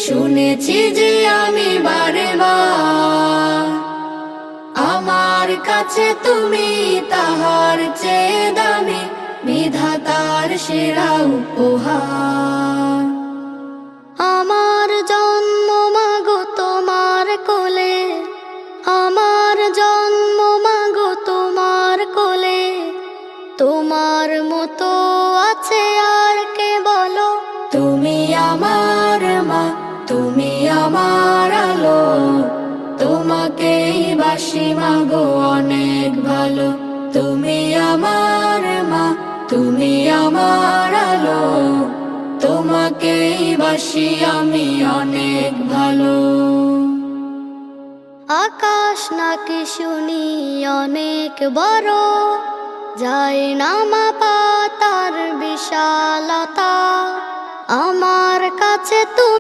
শুনেছি যে আমি বারে বার, আমার কাছে তুমি তাহার চেয়ে দামি, বিধাতার সেরা উপহার। আমার জন্ম মাগো তোমার কোলে, আমার জন্ম মাগো তোমার কোলে, তোমার মতো আছে আর কে বলো? তুমি আমার মা, তুমি আমার আলো, তোমাকেই বাসি মাগো অনেক ভালো। তুমি আমার মা, তুমি আমার আলো, তোমাকেই বাসি আমি অনেক ভালো। আকাশ নাকি শুনি অনেক বড়, যায় না মাপা তার বিশালতা, আমার কাছে তুমি